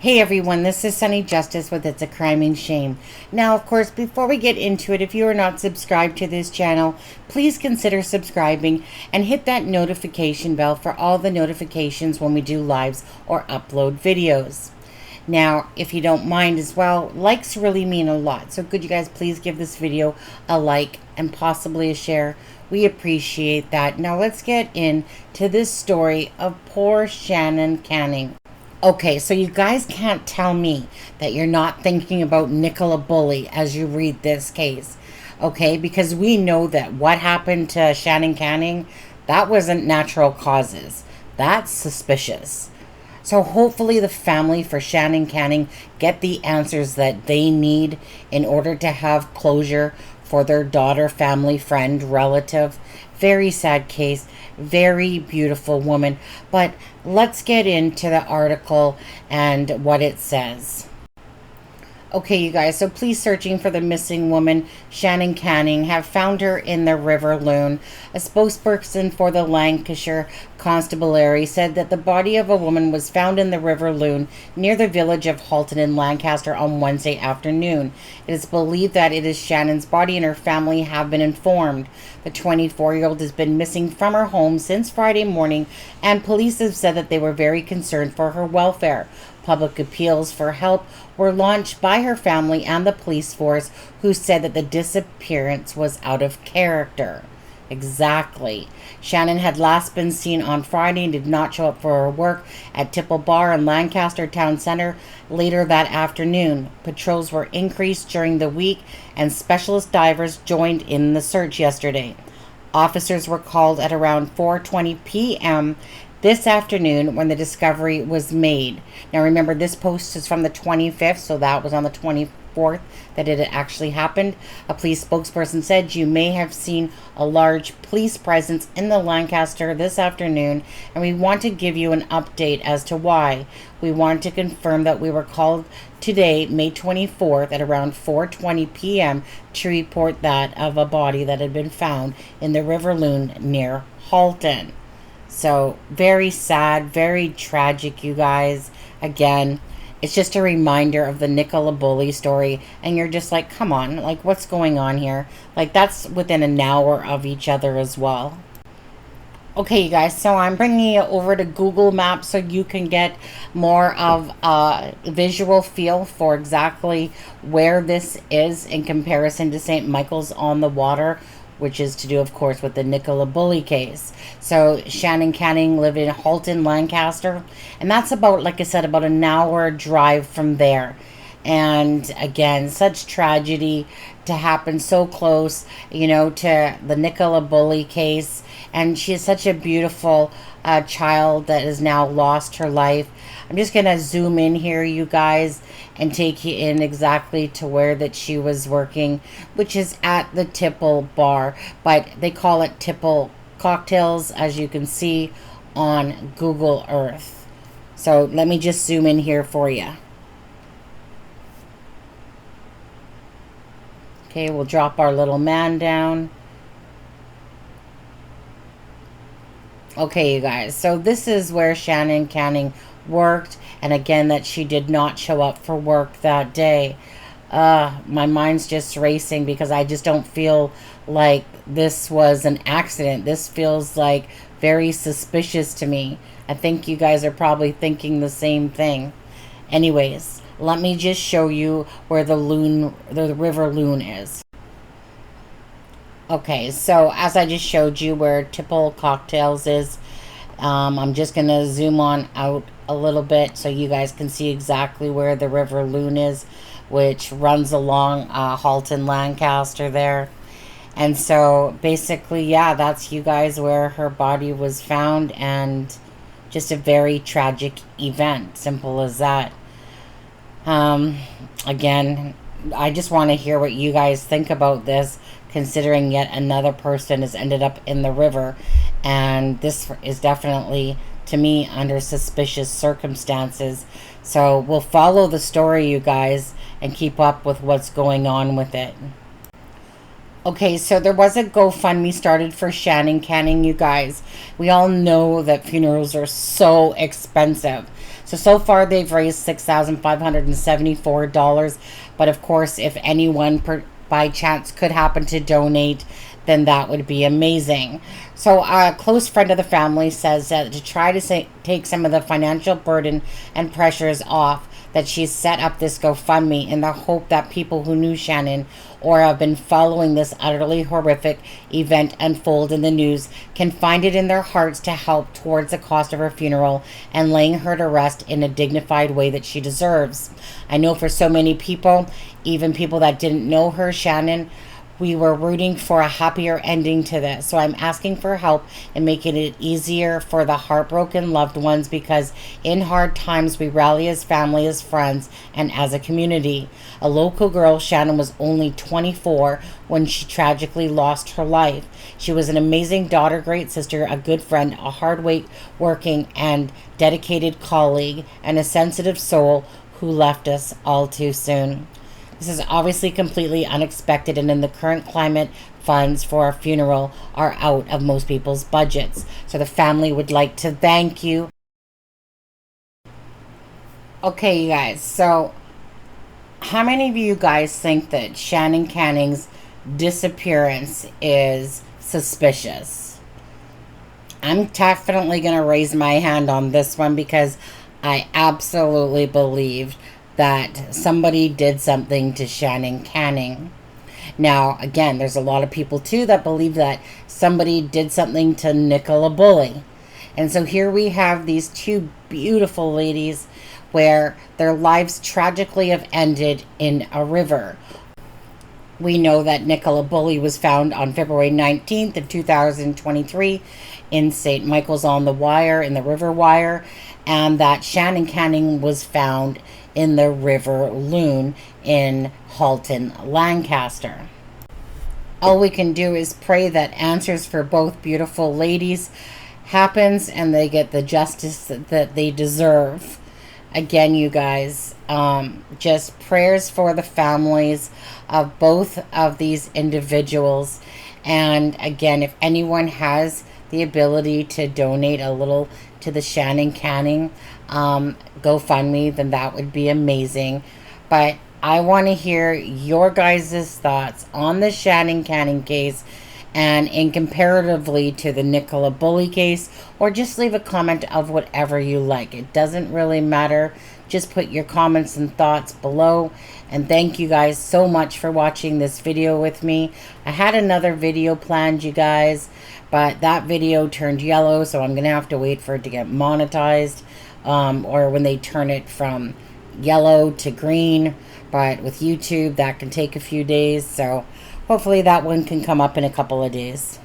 Hey everyone, this is Sunny Justice with It's a Crime and Shame. Now, of course, before we get into it, if you are not subscribed to this channel, please consider subscribing and hit that notification bell for all the notifications when we do lives or upload videos. Now, if you don't mind as well, likes really mean a lot. So could you guys please give this video a like and possibly a share? We appreciate that. Now let's get into this story of poor Shannon Canning. Okay, so you guys can't tell me that you're not thinking about Nicola Bulley as you read this case. Okay, because we know that what happened to Shannon Canning, that wasn't natural causes. That's suspicious. So hopefully the family for Shannon Canning get the answers that they need in order to have closure for their daughter, family, friend, relative. Very sad case, very beautiful woman. But let's get into the article and what it says. Okay, you guys, so police searching for the missing woman, Shannon Canning, have found her in the River Loon. A spokesperson for the Lancashire Constabulary said that the body of a woman was found in the River Loon near the village of Halton in Lancaster on Wednesday afternoon. It is believed that it is Shannon's body, and her family have been informed. The 24-year-old has been missing from her home since Friday morning, and police have said that they were very concerned for her welfare. Public appeals for help were launched by her family and the police force, who said that the disappearance was out of character. Exactly. Shannon had last been seen on Friday and did not show up for her work at Tipple Bar in Lancaster Town Centre later that afternoon. Patrols were increased during the week and specialist divers joined in the search yesterday. Officers were called at around 4:20 p.m. this afternoon when the discovery was made. Now remember, this post is from the 25th, so that was on the 24th that it had actually happened. A police spokesperson said, "You may have seen a large police presence in the Lancaster this afternoon, and we want to give you an update as to why. We want to confirm that we were called today, May 24th, at around 4:20 p.m. to report that of a body that had been found in the River Loon near Halton." So very sad, very tragic, you guys. Again, it's just a reminder of the Nicola Bulley story, and you're just like, come on, like, what's going on here? Like, that's within an hour of each other as well. Okay, you guys, so I'm bringing you over to Google Maps so you can get more of a visual feel for exactly where this is in comparison to St. Michael's on the Water, which is to do, of course, with the Nicola Bulley case. So Shannon Canning lived in Halton, Lancaster, and that's about, like I said, about an hour drive from there. And again, such tragedy to happen so close, you know, to the Nicola Bulley case. And she is such a beautiful child that has now lost her life. I'm just going to zoom in here, you guys, and take you in exactly to where that she was working, which is at the Tipple Bar. But they call it Tipple Cocktails, as you can see on Google Earth. So let me just zoom in here for you. Okay, we'll drop our little man down. Okay, you guys, so this is where Shannon Canning worked, and again, that she did not show up for work that day. My mind's just racing because I just don't feel like this was an accident. This feels like very suspicious to me. I think you guys are probably thinking the same thing. Anyways, let me just show you where the River Loon is. Okay, so as I just showed you where Tipple Cocktails is, I'm just going to zoom on out a little bit so you guys can see exactly where the River Loon is, which runs along Halton, Lancaster there. And so basically, yeah, that's, you guys, where her body was found, and just a very tragic event. Simple as that. Again, I just want to hear what you guys think about this, considering yet another person has ended up in the river, and this is definitely, to me, under suspicious circumstances. So we'll follow the story, you guys, and keep up with what's going on with it. Okay, so there was a GoFundMe started for Shannon Canning, you guys. We all know that funerals are so expensive. So far they've raised $6,574. But of course, if anyone by chance could happen to donate, then that would be amazing. So a close friend of the family says that to try to take some of the financial burden and pressures off, that she's set up this GoFundMe in the hope that people who knew Shannon or have been following this utterly horrific event unfold in the news can find it in their hearts to help towards the cost of her funeral and laying her to rest in a dignified way that she deserves. I know for so many people, even people that didn't know her, Shannon, we were rooting for a happier ending to this. So I'm asking for help in making it easier for the heartbroken loved ones, because in hard times we rally as family, as friends, and as a community. A local girl, Shannon was only 24 when she tragically lost her life. She was an amazing daughter, great sister, a good friend, a hard-working and dedicated colleague, and a sensitive soul who left us all too soon. This is obviously completely unexpected, and in the current climate, funds for a funeral are out of most people's budgets. So the family would like to thank you. Okay, you guys, so how many of you guys think that Shannon Canning's disappearance is suspicious? I'm definitely going to raise my hand on this one, because I absolutely believe that somebody did something to Shannon Canning. Now, again, there's a lot of people too that believe that somebody did something to Nicola Bulley. And so here we have these two beautiful ladies where their lives tragically have ended in a river. We know that Nicola Bulley was found on February 19th of 2023 in St. Michael's on the WYRE, in the River Wyre, and that Shannon Canning was found in the River Loon in Halton, Lancaster. All we can do is pray that answers for both beautiful ladies happens and they get the justice that they deserve. Again, you guys, just prayers for the families of both of these individuals. And again, if anyone has the ability to donate a little to the Shannon Canning GoFundMe, then that would be amazing. But I want to hear your guys' thoughts on the Shannon Canning case and in comparatively to the Nicola Bulley case, or just leave a comment of whatever you like. It doesn't really matter. Just put your comments and thoughts below. And thank you guys so much for watching this video with me. I had another video planned, you guys, but that video turned yellow, so I'm gonna have to wait for it to get monetized, or when they turn it from yellow to green. But with YouTube, that can take a few days, so hopefully that one can come up in a couple of days.